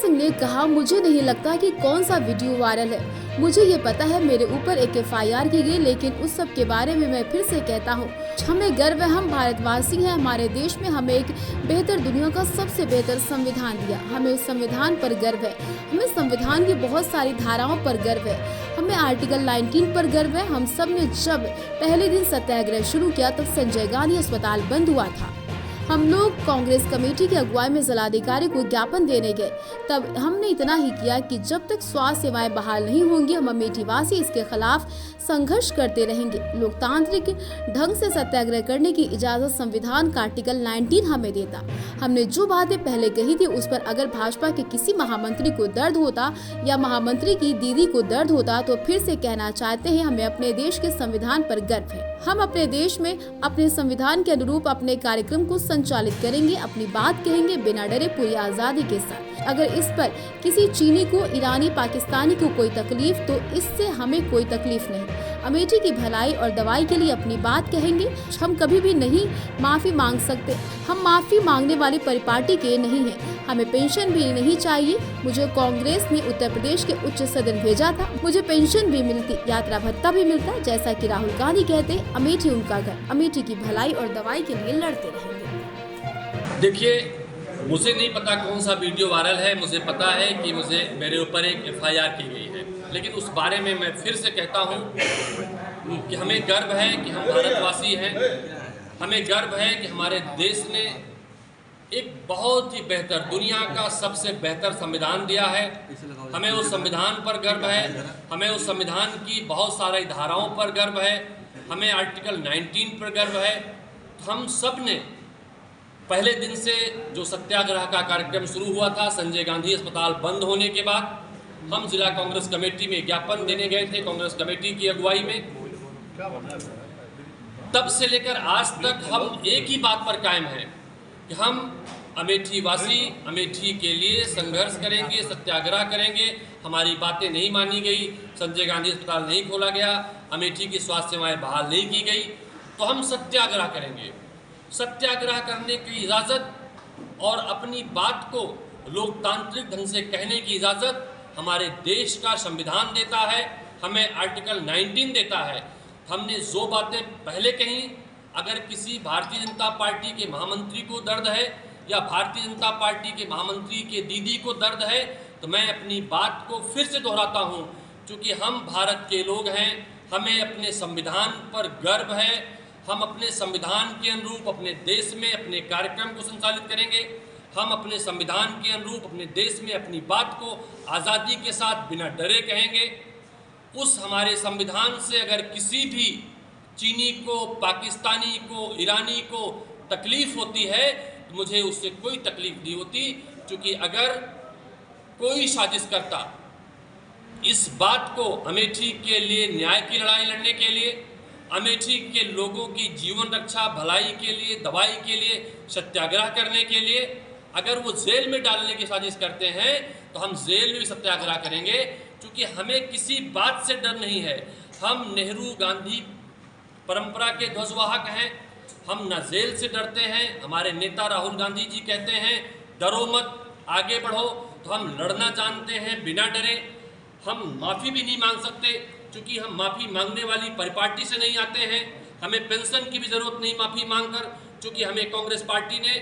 सिंह ने कहा, मुझे नहीं लगता कि कौन सा वीडियो वायरल है। मुझे ये पता है मेरे ऊपर एक FIR की गई, लेकिन उस सब के बारे में मैं फिर से कहता हूँ, हमें गर्व है, हम भारतवासी हैं। हमारे देश में हमें एक बेहतर, दुनिया का सबसे बेहतर संविधान दिया। हमें उस संविधान पर गर्व है। हमें संविधान की बहुत सारी धाराओं पर गर्व है। हमें आर्टिकल 19 पर गर्व है। हम सब ने जब पहले दिन सत्याग्रह शुरू किया तब संजय गांधी अस्पताल बंद हुआ था। हम लोग कांग्रेस कमेटी की अगुवाई में जिलाधिकारी को ज्ञापन देने गए। तब हमने इतना ही किया कि जब तक स्वास्थ्य सेवाएं बहाल नहीं होंगी, हम अमेठी वासी इसके खिलाफ संघर्ष करते रहेंगे। लोकतांत्रिक ढंग से सत्याग्रह करने की इजाजत संविधान का आर्टिकल 19 हमें देता। हमने जो बातें पहले कही थी उस पर अगर भाजपा के किसी महामंत्री को दर्द होता या महामंत्री की दीदी को दर्द होता तो फिर से कहना चाहते हैं, हमें अपने देश के संविधान पर गर्व है। हम अपने देश में अपने संविधान के अनुरूप अपने कार्यक्रम को संचालित करेंगे, अपनी बात कहेंगे बिना डरे, पूरी आजादी के साथ। अगर इस पर किसी चीनी को, ईरानी, पाकिस्तानी को कोई तकलीफ तो इससे हमें कोई तकलीफ नहीं। अमेठी की भलाई और दवाई के लिए अपनी बात कहेंगे। हम कभी भी नहीं माफी मांग सकते। हम माफी मांगने वाली परिपाटी के नहीं हैं। हमें पेंशन भी नहीं चाहिए। मुझे कांग्रेस ने उत्तर प्रदेश के उच्च सदन भेजा था, मुझे पेंशन भी मिलती, यात्रा भत्ता भी मिलता। जैसा कि राहुल गांधी कहते, अमेठी उनका घर। अमेठी की भलाई और दवाई के लिए लड़ते रहेंगे। देखिए, मुझे नहीं पता कौन सा वीडियो वायरल है। मुझे पता है कि मेरे ऊपर एक FIR की गई है, लेकिन उस बारे में मैं फिर से कहता हूँ कि हमें गर्व है कि हम भारतवासी हैं। हमें गर्व है कि हमारे देश ने एक बहुत ही बेहतर, दुनिया का सबसे बेहतर संविधान दिया है। हमें उस संविधान पर गर्व है। हमें उस संविधान की बहुत सारी धाराओं पर गर्व है। हमें आर्टिकल 19 पर गर्व है। हम सब ने पहले दिन से जो सत्याग्रह का कार्यक्रम शुरू हुआ था, संजय गांधी अस्पताल बंद होने के बाद हम जिला कांग्रेस कमेटी में ज्ञापन देने गए थे, कांग्रेस कमेटी की अगुवाई में। तब से लेकर आज तक हम एक ही बात पर कायम हैं कि हम अमेठी वासी अमेठी के लिए संघर्ष करेंगे, सत्याग्रह करेंगे। हमारी बातें नहीं मानी गई, संजय गांधी अस्पताल नहीं खोला गया, अमेठी की स्वास्थ्य सेवाएं बहाल नहीं की गई, तो हम सत्याग्रह करेंगे। सत्याग्रह करने की इजाज़त और अपनी बात को लोकतांत्रिक ढंग से कहने की इजाज़त हमारे देश का संविधान देता है, हमें आर्टिकल 19 देता है। हमने जो बातें पहले कही, अगर किसी भारतीय जनता पार्टी के महामंत्री को दर्द है या भारतीय जनता पार्टी के महामंत्री के दीदी को दर्द है, तो मैं अपनी बात को फिर से दोहराता हूँ, क्योंकि हम भारत के लोग हैं। हमें अपने संविधान पर गर्व है। हम अपने संविधान के अनुरूप अपने देश में अपने कार्यक्रम को संचालित करेंगे। हम अपने संविधान के अनुरूप अपने देश में अपनी बात को आज़ादी के साथ बिना डरे कहेंगे। उस हमारे संविधान से अगर किसी भी चीनी को, पाकिस्तानी को, ईरानी को तकलीफ होती है तो मुझे उससे कोई तकलीफ नहीं होती, क्योंकि अगर कोई साजिश करता इस बात को अमेठी के लिए, न्याय की लड़ाई लड़ने के लिए, अमेठी के लोगों की जीवन रक्षा, भलाई के लिए, दवाई के लिए, सत्याग्रह करने के लिए, अगर वो जेल में डालने की साजिश करते हैं तो हम जेल में भी सत्याग्रह करेंगे, क्योंकि हमें किसी बात से डर नहीं है। हम नेहरू गांधी परंपरा के ध्वजवाहक हैं। हम न जेल से डरते हैं। हमारे नेता राहुल गांधी जी कहते हैं, डरो मत, आगे बढ़ो। तो हम लड़ना जानते हैं बिना डरे। हम माफ़ी भी नहीं मांग सकते, क्योंकि हम माफ़ी मांगने वाली परिपाटी से नहीं आते हैं। हमें पेंशन की भी ज़रूरत नहीं माफ़ी मांगकर, क्योंकि हमें कांग्रेस पार्टी ने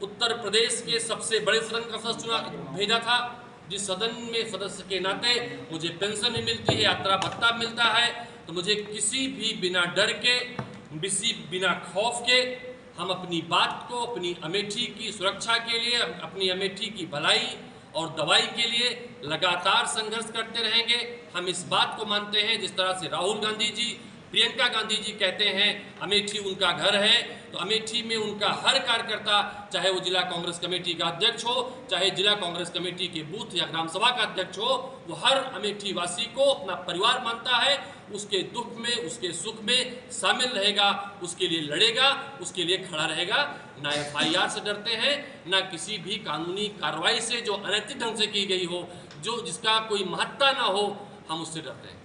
उत्तर प्रदेश के सबसे बड़े सदन का सदस्य भेजा था, जिस सदन में सदस्य के नाते मुझे पेंशन भी मिलती है, यात्रा भत्ता मिलता है। तो मुझे किसी भी बिना डर के, बिना खौफ के, हम अपनी बात को, अपनी अमेठी की सुरक्षा के लिए, अपनी अमेठी की भलाई और दवाई के लिए लगातार संघर्ष करते रहेंगे। हम इस बात को मानते हैं, जिस तरह से राहुल गांधी जी, प्रियंका गांधी जी कहते हैं अमेठी उनका घर है, तो अमेठी में उनका हर कार्यकर्ता, चाहे वो जिला कांग्रेस कमेटी का अध्यक्ष हो, चाहे जिला कांग्रेस कमेटी के बूथ या ग्राम सभा का अध्यक्ष हो, वो हर अमेठी वासी को अपना परिवार मानता है। उसके दुख में, उसके सुख में शामिल रहेगा, उसके लिए लड़ेगा, उसके लिए खड़ा रहेगा। ना FIR से डरते हैं, ना किसी भी कानूनी कार्रवाई से जो अनैतिक ढंग से की गई हो, जो जिसका कोई महत्ता ना हो, हम उससे डरते हैं।